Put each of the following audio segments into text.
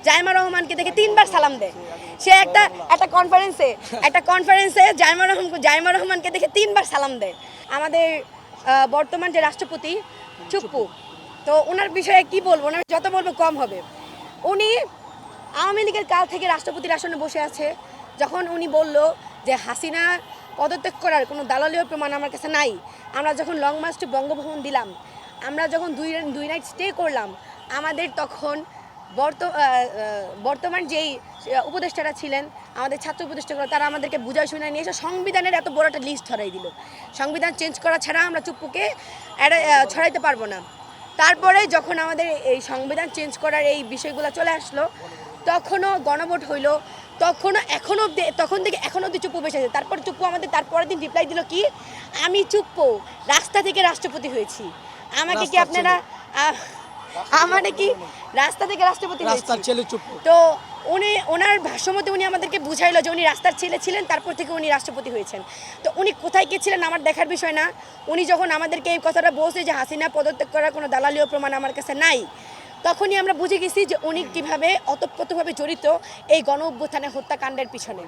জাইমা রহমানকে দেখে 3বার সালাম দেয়। সে একটা কনফারেন্সে জাইমা রহমানকে দেখে 3বার সালাম দেয়। আমাদের বর্তমান যে রাষ্ট্রপতি চুপ্পু, তো ওনার বিষয়ে কি বলবো, ওনার যত বলবো কম হবে। উনি আওয়ামী লীগের কাল থেকে রাষ্ট্রপতির আসনে বসে আছে। যখন উনি বলল যে হাসিনা পদত্যাগ করার কোনো দালালীয় প্রমাণ আমার কাছে নাই, আমরা যখন লং মার্চ টু বঙ্গভবন দিলাম, আমরা যখন দুই নাইট স্টে করলাম, আমাদের তখন বর্তমান যেই উপদেষ্টারা ছিলেন, আমাদের ছাত্র উপদেষ্টাগুলো, তারা আমাদেরকে বুঝায় শুনে নিয়ে এসে সংবিধানের এত বড় একটা লিস্ট ধরাই দিল। সংবিধান চেঞ্জ করা ছাড়া আমরা চুপ্পুকে ছড়াইতে পারবো না। তারপরে যখন আমাদের এই সংবিধান চেঞ্জ করার এই বিষয়গুলো চলে আসলো, তখনও গণভোট হইলো, তখন থেকে এখনো অব্দি চুপ্পু বসে আছে। তারপর চুপ্পু আমাদের তারপরের দিন রিপ্লাই দিল কি, আমি চুপ্পু রাস্তা থেকে রাষ্ট্রপতি হয়েছি। আমাকে কি আপনারা আমাদের কি রাস্তা থেকে রাষ্ট্রপতি হয়েছি? তো ওনার ভাষ্যমতে উনি আমাদেরকে বুঝাইলো যে উনি রাস্তার ছেলে ছিলেন, তারপর থেকে উনি রাষ্ট্রপতি হয়েছেন। তো উনি কোথায় গিয়েছিলেন আমার দেখার বিষয় না। উনি যখন আমাদেরকে এই কথাটা বলছে যে হাসিনা পদত্যাগ করার কোনো দালালীয় প্রমাণ আমার কাছে নাই, তখনই আমরা বুঝে গেছি যে উনি কীভাবে ওতপ্রোতভাবে জড়িত এই গণ অভ্যুত্থানে হত্যাকাণ্ডের পিছনে।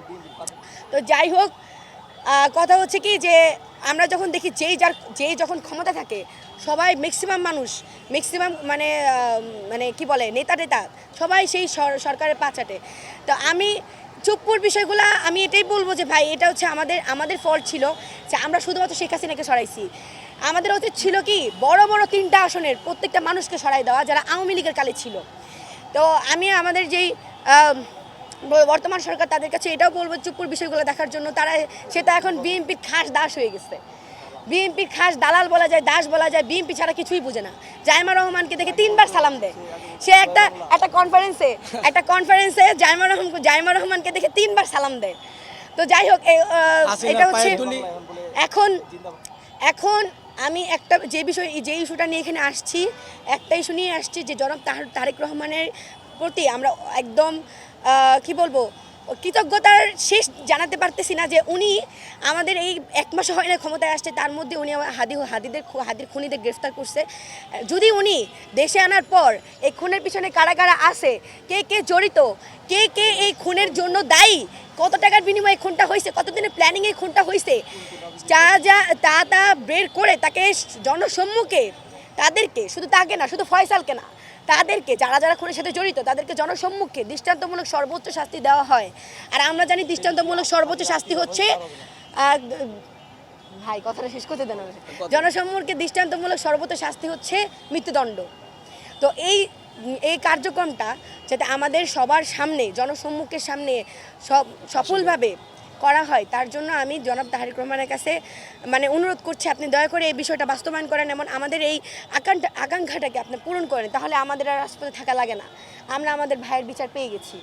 তো যাই হোক, কথা হচ্ছে কি যে আমরা যখন দেখি যেই যখন ক্ষমতা থাকে, সবাই ম্যাক্সিমাম মানে কি বলে নেতা সবাই সেই সরকারের পাচাটে। তো আমি চুপ্পুর বিষয়গুলো আমি এটাই বলবো যে ভাই, এটা হচ্ছে আমাদের ফল্ট ছিল যে আমরা শুধুমাত্র শেখ হাসিনাকে সরাইছি। আমাদের উচিত ছিল কি বড় বড় 3টা আসনের প্রত্যেকটা মানুষকে সরাই দেওয়া যারা আওয়ামী লীগের কালে ছিল। তো আমি আমাদের যেই বর্তমান সরকার, তাদের কাছে এটাও বলবো চুপ্পুর বিষয়গুলো দেখার জন্য। সেটা এখন বিএনপির খাস দাস হয়ে গেছে। বিএনপির খাস দালাল বলা যায়, দাস বলা যায়, বিএনপি ছাড়া কিছুই বুঝে না। জাইমা রহমানকে দেখে 3বার সালাম দেয়। সে একটা কনফারেন্সে জাইমা রহমানকে দেখে 3বার সালাম দেয়। তো যাই হোক, এটা হচ্ছে এখন আমি যে ইস্যুটা নিয়ে এখানে আসছি, একটা ইস্যু নিয়ে আসছি যে জনাব তারেক রহমানের প্রতি আমরা একদম কি বলবো, কৃতজ্ঞতার শেষ জানাতে পারতেছি না যে উনি আমাদের এই 1 মাস হয় না ক্ষমতায় আসছে, তার মধ্যে উনি হাদির খুনিদের গ্রেফতার করছে। যদি উনি দেশে আনার পর এই খুনের পিছনে কারা কারা আছে, কে জড়িত, কে এই খুনের জন্য দায়ী, কত টাকার বিনিময়ে খুনটা হয়েছে, কতদিনের প্ল্যানিংয়ে খুনটা হয়েছে, তা বের করে তাকে জনসম্মুখে, তাদেরকে শুধু তাকে না, শুধু ফয়সালকে না, তাদেরকে যারা খুনের সাথে জড়িত তাদেরকে জনসম্মুখে দৃষ্টান্তমূলক সর্বোচ্চ শাস্তি দেওয়া হয়। আর আমরা জানি দৃষ্টান্তমূলক সর্বোচ্চ শাস্তি হচ্ছে ভাই কথাটা শেষ করতে দেন, জনসম্মুখে দৃষ্টান্তমূলক সর্বোচ্চ শাস্তি হচ্ছে মৃত্যুদণ্ড। তো এই কার্যক্রমটা যাতে আমাদের সবার সামনে, জনসম্মুখের সামনে সফলভাবে করা হয়, তার জন্য আমি জনাব তারেক রহমানের কাছে অনুরোধ করছি, আপনি দয়া করে এই বিষয়টা বাস্তবায়ন করেন, এমন আমাদের এই আকাঙ্ক্ষাটাকে আপনি পূরণ করেন। তাহলে আমাদের আর রাজপথে থাকা লাগে না, আমরা আমাদের ভাইয়ের বিচার পেয়ে গেছি।